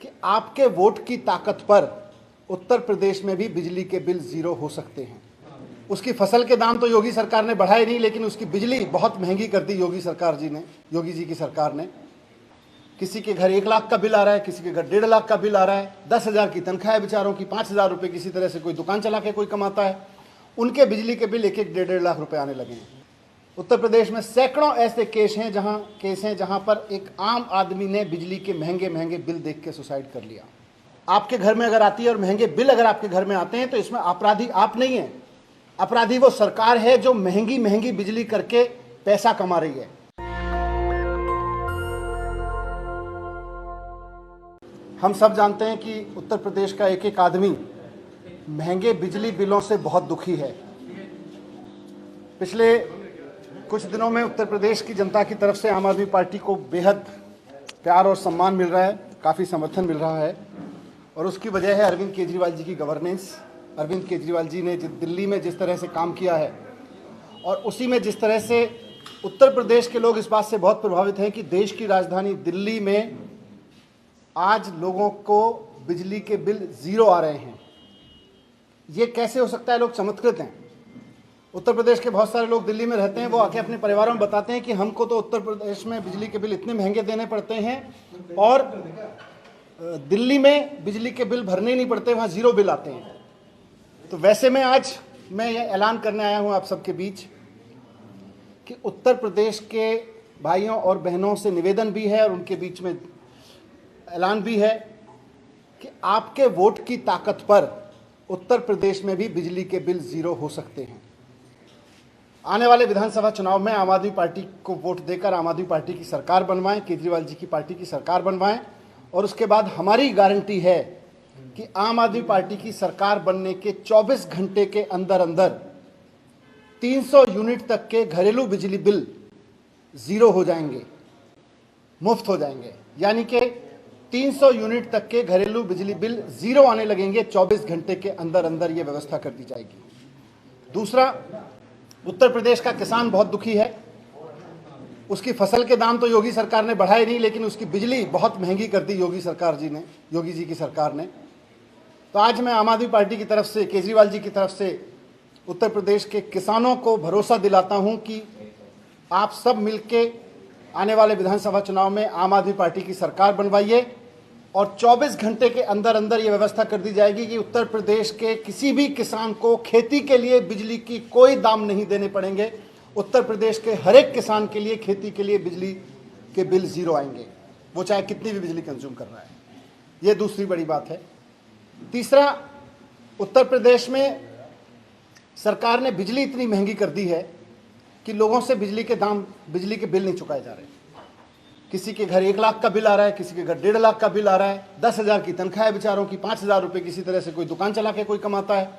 कि आपके वोट की ताकत पर उत्तर प्रदेश में भी बिजली के बिल जीरो हो सकते हैं। उसकी फसल के दाम तो योगी सरकार ने बढ़ाए नहीं, लेकिन उसकी बिजली बहुत महंगी कर दी योगी जी की सरकार ने। किसी के घर 1 लाख का बिल आ रहा है, किसी के घर 1.5 लाख का बिल आ रहा है। 10,000 की तनख्वाह है बेचारों की, 5,000 रुपये किसी तरह से कोई दुकान चला के कोई कमाता है, उनके बिजली के बिल 1-1, 1.5 लाख रुपए आने लगे हैं। उत्तर प्रदेश में सैकड़ों ऐसे केस हैं जहां पर एक आम आदमी ने बिजली के महंगे महंगे बिल देख के सुसाइड कर लिया। आपके घर में अगर आती है और महंगे बिल अगर आपके घर में आते हैं तो इसमें अपराधी आप नहीं है, अपराधी वो सरकार है जो महंगी महंगी बिजली करके पैसा कमा रही है। हम सब जानते हैं कि उत्तर प्रदेश का एक एक आदमी महंगे बिजली बिलों से बहुत दुखी है। पिछले कुछ दिनों में उत्तर प्रदेश की जनता की तरफ से आम आदमी पार्टी को बेहद प्यार और सम्मान मिल रहा है, काफ़ी समर्थन मिल रहा है, और उसकी वजह है अरविंद केजरीवाल जी की गवर्नेंस। अरविंद केजरीवाल जी ने दिल्ली में जिस तरह से काम किया है और उसी में जिस तरह से उत्तर प्रदेश के लोग इस बात से बहुत प्रभावित हैं कि देश की राजधानी दिल्ली में आज लोगों को बिजली के बिल जीरो आ रहे हैं। ये कैसे हो सकता है? लोग चमत्कृत हैं। उत्तर प्रदेश के बहुत सारे लोग दिल्ली में रहते हैं, वो आके अपने परिवारों में बताते हैं कि हमको तो उत्तर प्रदेश में बिजली के बिल इतने महंगे देने पड़ते हैं और दिल्ली में बिजली के बिल भरने नहीं पड़ते, वहाँ जीरो बिल आते हैं। तो वैसे में आज मैं ये ऐलान करने आया हूँ आप सबके बीच कि उत्तर प्रदेश के भाइयों और बहनों से निवेदन भी है और उनके बीच में ऐलान भी है कि आपके वोट की ताकत पर उत्तर प्रदेश में भी बिजली के बिल जीरो हो सकते हैं। आने वाले विधानसभा चुनाव में आम आदमी पार्टी को वोट देकर आम आदमी पार्टी की सरकार बनवाएं, केजरीवाल जी की पार्टी की सरकार बनवाएं, और उसके बाद हमारी गारंटी है कि आम आदमी पार्टी की सरकार बनने के 24 घंटे के अंदर अंदर 300 यूनिट तक के घरेलू बिजली बिल जीरो हो जाएंगे, मुफ्त हो जाएंगे। यानी कि 300 यूनिट तक के घरेलू बिजली बिल जीरो आने लगेंगे। 24 घंटे के अंदर अंदर ये व्यवस्था कर दी जाएगी। दूसरा, उत्तर प्रदेश का किसान बहुत दुखी है। उसकी फसल के दाम तो योगी सरकार ने बढ़ाए नहीं, लेकिन उसकी बिजली बहुत महंगी कर दी योगी जी की सरकार ने। तो आज मैं आम आदमी पार्टी की तरफ से, केजरीवाल जी की तरफ से उत्तर प्रदेश के किसानों को भरोसा दिलाता हूं कि आप सब मिलके आने वाले विधानसभा चुनाव में आम आदमी पार्टी की सरकार बनवाइए और 24 घंटे के अंदर अंदर ये व्यवस्था कर दी जाएगी कि उत्तर प्रदेश के किसी भी किसान को खेती के लिए बिजली की कोई दाम नहीं देने पड़ेंगे। उत्तर प्रदेश के हर एक किसान के लिए खेती के लिए बिजली के बिल जीरो आएंगे, वो चाहे कितनी भी बिजली कंज्यूम कर रहा है। ये दूसरी बड़ी बात है। तीसरा, उत्तर प्रदेश में सरकार ने बिजली इतनी महंगी कर दी है कि लोगों से बिजली के बिल नहीं चुकाए जा रहे। किसी के घर 1 लाख का बिल आ रहा है, किसी के घर 1.5 लाख का बिल आ रहा है। 10,000 की तनख्वाह है बेचारों की, 5,000 रुपये किसी तरह से कोई दुकान चला के कोई कमाता है,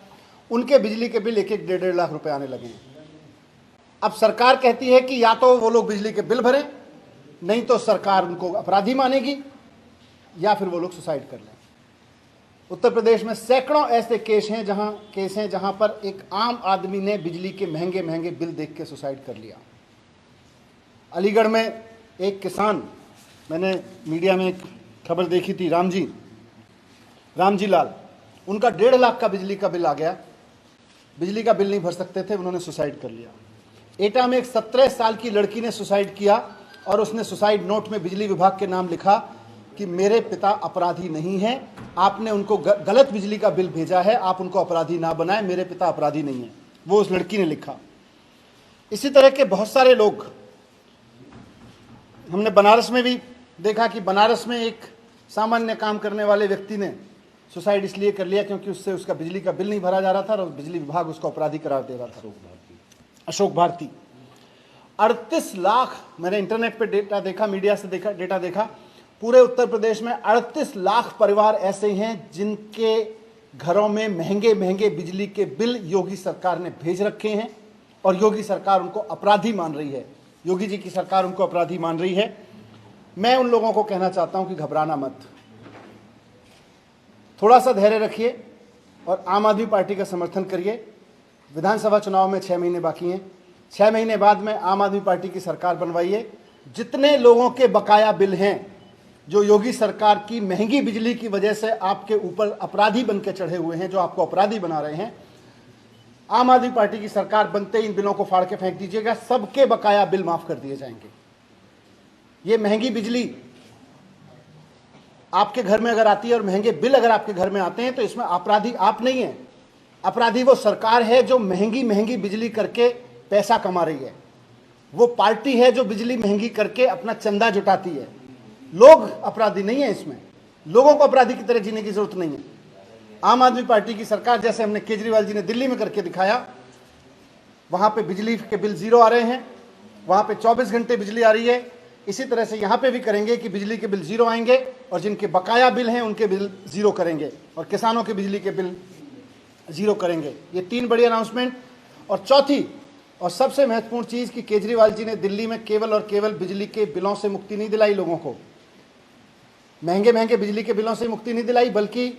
उनके बिजली के बिल 1-1, 1.5 लाख रुपए आने लगे हैं। अब सरकार कहती है कि या तो वो लोग बिजली के बिल भरें, नहीं तो सरकार उनको अपराधी मानेगी, या फिर वो लोग सुसाइड कर लें। उत्तर प्रदेश में सैकड़ों ऐसे केस हैं जहां पर एक आम आदमी ने बिजली के महंगे महंगे बिल देख के सुसाइड कर लिया। अलीगढ़ में एक किसान, मैंने मीडिया में एक खबर देखी थी, रामजी लाल, उनका 1.5 लाख का बिजली का बिल आ गया, बिजली का बिल नहीं भर सकते थे, उन्होंने सुसाइड कर लिया। एटा में एक 17 साल की लड़की ने सुसाइड किया और उसने सुसाइड नोट में बिजली विभाग के नाम लिखा कि मेरे पिता अपराधी नहीं हैं, आपने उनको गलत बिजली का बिल भेजा है, आप उनको अपराधी ना बनाएं, मेरे पिता अपराधी नहीं है, वो उस लड़की ने लिखा। इसी तरह के बहुत सारे लोग, हमने बनारस में भी देखा कि बनारस में एक सामान्य काम करने वाले व्यक्ति ने सुसाइड इसलिए कर लिया क्योंकि उससे उसका बिजली का बिल नहीं भरा जा रहा था और बिजली विभाग उसको अपराधी करार दे रहा था। अशोक भारती 38 लाख, मैंने इंटरनेट पे डेटा देखा, मीडिया से डेटा देखा, पूरे उत्तर प्रदेश में 38 लाख परिवार ऐसे हैं जिनके घरों में महंगे महंगे बिजली के बिल योगी सरकार ने भेज रखे हैं और योगी सरकार उनको अपराधी मान रही है, योगी जी की सरकार उनको अपराधी मान रही है। मैं उन लोगों को कहना चाहता हूं कि घबराना मत, थोड़ा सा धैर्य रखिए और आम आदमी पार्टी का समर्थन करिए। विधानसभा चुनाव में 6 महीने बाकी हैं, 6 महीने बाद में आम आदमी पार्टी की सरकार बनवाइए। जितने लोगों के बकाया बिल हैं जो योगी सरकार की महंगी बिजली की वजह से आपके ऊपर अपराधी बन के चढ़े हुए हैं, जो आपको अपराधी बना रहे हैं, आम आदमी पार्टी की सरकार बनते ही इन बिलों को फाड़ के फेंक दीजिएगा, सबके बकाया बिल माफ कर दिए जाएंगे। ये महंगी बिजली आपके घर में अगर आती है और महंगे बिल अगर आपके घर में आते हैं तो इसमें अपराधी आप नहीं है, अपराधी वो सरकार है जो महंगी महंगी बिजली करके पैसा कमा रही है। वो पार्टी है जो बिजली महंगी करके अपना चंदा जुटाती है। लोग अपराधी नहीं है, इसमें लोगों को अपराधी की तरह जीने की जरूरत नहीं है। आम आदमी पार्टी की सरकार, जैसे हमने केजरीवाल जी ने दिल्ली में करके दिखाया, वहां पे बिजली के बिल जीरो आ रहे हैं, वहां पे 24 घंटे बिजली आ रही है। इसी तरह से यहां पे भी करेंगे कि बिजली के बिल जीरो आएंगे और जिनके बकाया बिल हैं उनके बिल जीरो करेंगे और किसानों के बिजली के बिल जीरो करेंगे। ये 3 बड़ी अनाउंसमेंट। और चौथी और सबसे महत्वपूर्ण चीज कि केजरीवाल जी ने दिल्ली में केवल और केवल बिजली के बिलों से मुक्ति नहीं दिलाई लोगों को, महंगे महंगे बिजली के बिलों से मुक्ति नहीं दिलाई, बल्कि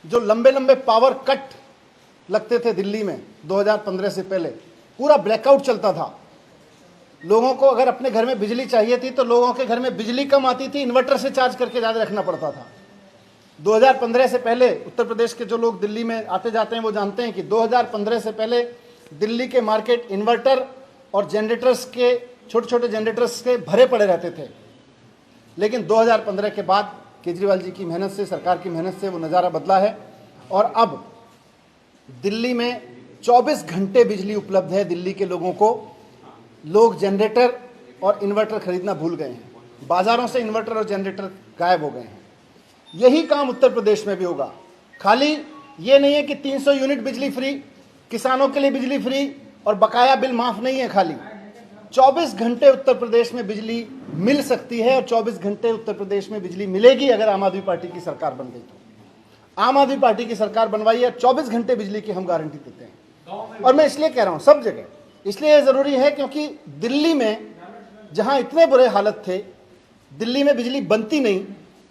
जो लंबे लंबे पावर कट लगते थे दिल्ली में 2015 से पहले, पूरा ब्लैकआउट चलता था। लोगों को अगर अपने घर में बिजली चाहिए थी तो लोगों के घर में बिजली कम आती थी, इन्वर्टर से चार्ज करके ज़्यादा रखना पड़ता था। 2015 से पहले उत्तर प्रदेश के जो लोग दिल्ली में आते जाते हैं वो जानते हैं कि 2015 से पहले दिल्ली के मार्केट इन्वर्टर और जनरेटर्स के, छोटे छोटे जनरेटर्स के भरे पड़े रहते थे। लेकिन 2015 के बाद केजरीवाल जी की मेहनत से, सरकार की मेहनत से वो नज़ारा बदला है और अब दिल्ली में 24 घंटे बिजली उपलब्ध है दिल्ली के लोगों को। लोग जनरेटर और इन्वर्टर खरीदना भूल गए हैं, बाजारों से इन्वर्टर और जनरेटर गायब हो गए हैं। यही काम उत्तर प्रदेश में भी होगा। खाली ये नहीं है कि 300 यूनिट बिजली फ्री, किसानों के लिए बिजली फ्री और बकाया बिल माफ नहीं है, खाली 24 घंटे उत्तर प्रदेश में बिजली मिल सकती है और 24 घंटे उत्तर प्रदेश में बिजली मिलेगी अगर आम आदमी पार्टी की सरकार बन गई तो। आम आदमी पार्टी की सरकार बनवाई है, 24 घंटे बिजली की हम गारंटी देते हैं। और मैं इसलिए कह रहा हूं सब जगह, इसलिए यह जरूरी है क्योंकि दिल्ली में जहां इतने बुरे हालत थे, दिल्ली में बिजली बनती नहीं,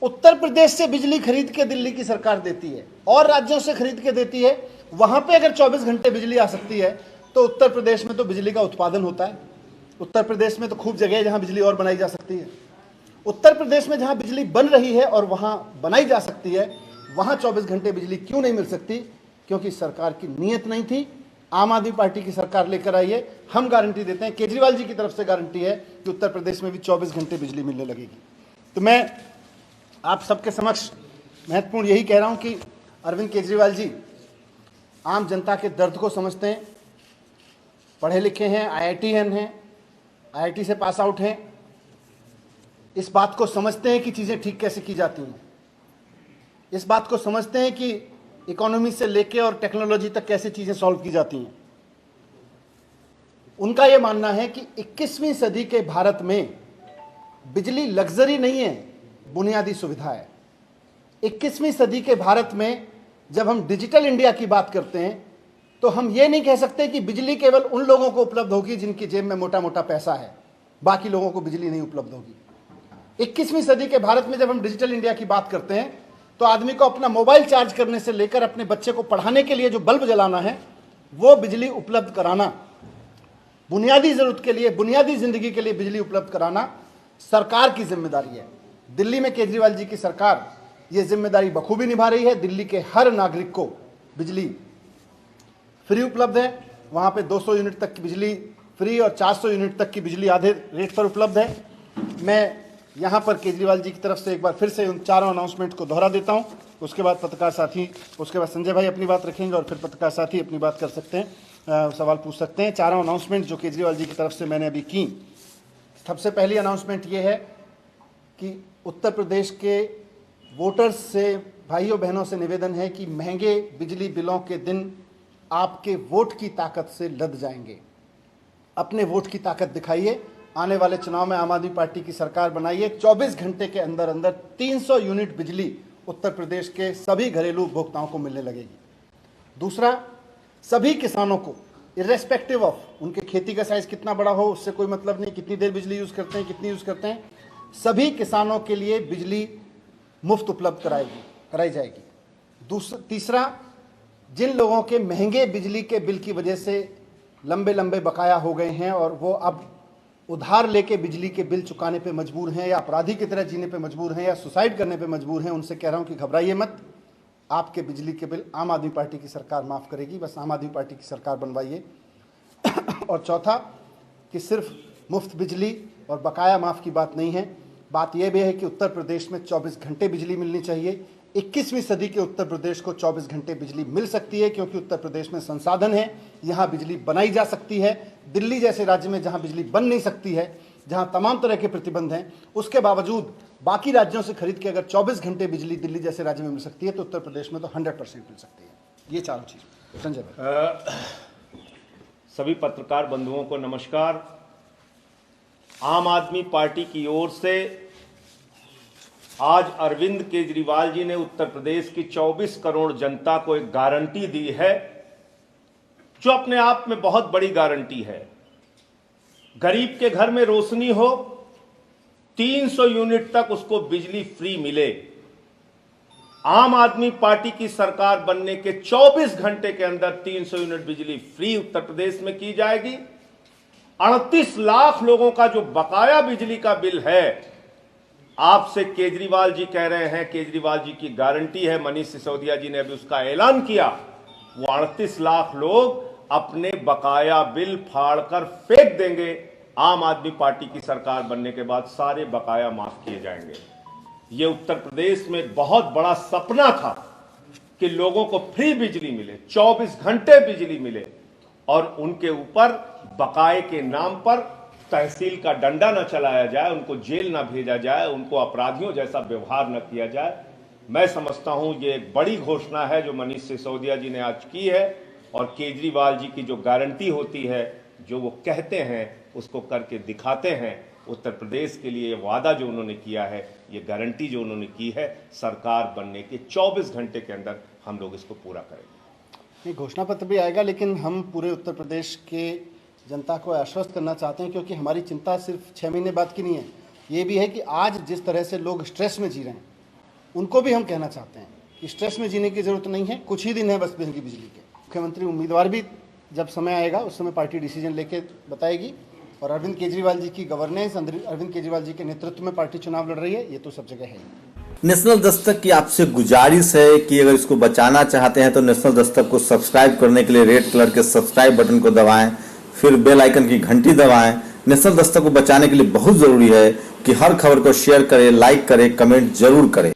उत्तर प्रदेश से बिजली खरीद के दिल्ली की सरकार देती है और राज्यों से खरीद के देती है। वहां पे अगर 24 घंटे बिजली आ सकती है तो उत्तर प्रदेश में तो बिजली का उत्पादन होता है। उत्तर प्रदेश में तो खूब जगह है जहां बिजली और बनाई जा सकती है। उत्तर प्रदेश में जहां बिजली बन रही है और वहां बनाई जा सकती है, वहां 24 घंटे बिजली क्यों नहीं मिल सकती? क्योंकि सरकार की नीयत नहीं थी। आम आदमी पार्टी की सरकार लेकर आई है, हम गारंटी देते हैं, केजरीवाल जी की तरफ से गारंटी है कि उत्तर प्रदेश में भी 24 घंटे बिजली मिलने लगेगी। तो मैं आप सबके समक्ष महत्वपूर्ण यही कह रहा हूं कि अरविंद केजरीवाल जी आम जनता के दर्द को समझते हैं, पढ़े लिखे हैं, IITN हैं, IIT से पास आउट हैं, इस बात को समझते हैं कि चीज़ें ठीक कैसे की जाती हैं, इस बात को समझते हैं कि इकोनॉमी से लेके और टेक्नोलॉजी तक कैसे चीज़ें सॉल्व की जाती हैं। उनका यह मानना है कि 21वीं सदी के भारत में बिजली लग्जरी नहीं है, बुनियादी सुविधा है। 21वीं सदी के भारत में जब हम डिजिटल इंडिया की बात करते हैं तो हम ये नहीं कह सकते कि बिजली केवल उन लोगों को उपलब्ध होगी जिनकी जेब में मोटा मोटा पैसा है, बाकी लोगों को बिजली नहीं उपलब्ध होगी। 21वीं सदी के भारत में जब हम डिजिटल इंडिया की बात करते हैं तो आदमी को अपना मोबाइल चार्ज करने से लेकर अपने बच्चे को पढ़ाने के लिए जो बल्ब जलाना है वो बिजली उपलब्ध कराना, बुनियादी जरूरत के लिए, बुनियादी जिंदगी के लिए बिजली उपलब्ध कराना सरकार की जिम्मेदारी है। दिल्ली में केजरीवाल जी की सरकार ये जिम्मेदारी बखूबी निभा रही है। दिल्ली के हर नागरिक को बिजली फ्री उपलब्ध है, वहाँ पे 200 यूनिट तक की बिजली फ्री और 400 यूनिट तक की बिजली आधे रेट पर उपलब्ध है। मैं यहाँ पर केजरीवाल जी की तरफ से एक बार फिर से उन चारों अनाउंसमेंट को दोहरा देता हूँ। उसके बाद पत्रकार साथी, उसके बाद संजय भाई अपनी बात रखेंगे और फिर पत्रकार साथी अपनी बात कर सकते हैं, सवाल पूछ सकते हैं। चारों अनाउंसमेंट जो केजरीवाल जी की तरफ से मैंने अभी की, सबसे पहली अनाउंसमेंट ये है कि उत्तर प्रदेश के वोटर्स से, भाइयों बहनों से निवेदन है कि महंगे बिजली बिलों के दिन आपके वोट की ताकत से लद जाएंगे। अपने वोट की ताकत दिखाइए। आने वाले चुनाव में आम आदमी पार्टी की सरकार बनाइए। 24 घंटे के अंदर अंदर 300 यूनिट बिजली उत्तर प्रदेश के सभी घरेलू उपभोक्ताओं को मिलने लगेगी। दूसरा, सभी किसानों को इर्रेस्पेक्टिव ऑफ उनके खेती का साइज कितना बड़ा हो, उससे कोई मतलब नहीं, कितनी देर बिजली यूज़ करते हैं, कितनी यूज़ करते हैं, सभी किसानों के लिए बिजली मुफ्त उपलब्ध कराई जाएगी। तीसरा, जिन लोगों के महंगे बिजली के बिल की वजह से लंबे लंबे बकाया हो गए हैं और वो अब उधार लेके बिजली के बिल चुकाने पे मजबूर हैं या अपराधी की तरह जीने पे मजबूर हैं या सुसाइड करने पे मजबूर हैं, उनसे कह रहा हूं कि घबराइए मत। आपके बिजली के बिल आम आदमी पार्टी की सरकार माफ़ करेगी, बस आम आदमी पार्टी की सरकार बनवाइए। और चौथा कि सिर्फ मुफ्त बिजली और बकाया माफ़ की बात नहीं है, बात यह भी है कि उत्तर प्रदेश में 24 घंटे बिजली मिलनी चाहिए। 21वीं सदी के उत्तर प्रदेश को 24 घंटे बिजली मिल सकती है, क्योंकि उत्तर प्रदेश में संसाधन है, यहाँ बिजली बनाई जा सकती है। दिल्ली जैसे राज्य में जहाँ बिजली बन नहीं सकती है, जहाँ तमाम तरह के प्रतिबंध हैं, उसके बावजूद बाकी राज्यों से खरीद के अगर 24 घंटे बिजली दिल्ली जैसे राज्य में मिल सकती है, तो उत्तर प्रदेश में तो 100% मिल सकती है। ये चारों चीज़। संजय भाई। सभी पत्रकार बंधुओं को नमस्कार। आम आदमी पार्टी की ओर से आज अरविंद केजरीवाल जी ने उत्तर प्रदेश की 24 करोड़ जनता को एक गारंटी दी है, जो अपने आप में बहुत बड़ी गारंटी है। गरीब के घर में रोशनी हो, 300 यूनिट तक उसको बिजली फ्री मिले। आम आदमी पार्टी की सरकार बनने के 24 घंटे के अंदर 300 यूनिट बिजली फ्री उत्तर प्रदेश में की जाएगी। 38 लाख लोगों का जो बकाया बिजली का बिल है, आपसे केजरीवाल जी कह रहे हैं, केजरीवाल जी की गारंटी है, मनीष सिसोदिया जी ने अभी उसका ऐलान किया, वो 38 लाख लोग अपने बकाया बिल फाड़कर फेंक देंगे। आम आदमी पार्टी की सरकार बनने के बाद सारे बकाया माफ किए जाएंगे। ये उत्तर प्रदेश में बहुत बड़ा सपना था कि लोगों को फ्री बिजली मिले, 24 घंटे बिजली मिले, और उनके ऊपर बकाए के नाम पर तहसील का डंडा न चलाया जाए, उनको जेल न भेजा जाए, उनको अपराधियों जैसा व्यवहार न किया जाए। मैं समझता हूं ये एक बड़ी घोषणा है जो मनीष सिसोदिया जी ने आज की है, और केजरीवाल जी की जो गारंटी होती है, जो वो कहते हैं उसको करके दिखाते हैं। उत्तर प्रदेश के लिए वादा जो उन्होंने किया है, ये गारंटी जो उन्होंने की है, सरकार बनने के 24 घंटे के अंदर हम लोग इसको पूरा करेंगे। ये घोषणा पत्र भी आएगा, लेकिन हम पूरे उत्तर प्रदेश के जनता को आश्वस्त करना चाहते हैं, क्योंकि हमारी चिंता सिर्फ 6 महीने बाद की नहीं है, ये भी है कि आज जिस तरह से लोग स्ट्रेस में जी रहे हैं, उनको भी हम कहना चाहते हैं कि स्ट्रेस में जीने की जरूरत नहीं है। कुछ ही दिन है बस महंगी बिजली के। मुख्यमंत्री उम्मीदवार भी जब समय आएगा उस समय पार्टी डिसीजन लेके बताएगी, और अरविंद केजरीवाल जी की गवर्नेंस, अरविंद केजरीवाल जी के नेतृत्व में पार्टी चुनाव लड़ रही है, ये तो सब जगह है। नेशनल दस्तक की आपसे गुजारिश है कि अगर इसको बचाना चाहते हैं तो नेशनल दस्तक को सब्सक्राइब करने के लिए रेड कलर के सब्सक्राइब बटन को दबाएं, फिर बेल आइकन की घंटी दबाएं। नेशनल दस्तक को बचाने के लिए बहुत जरूरी है कि हर खबर को शेयर करें, लाइक करें, कमेंट जरूर करें।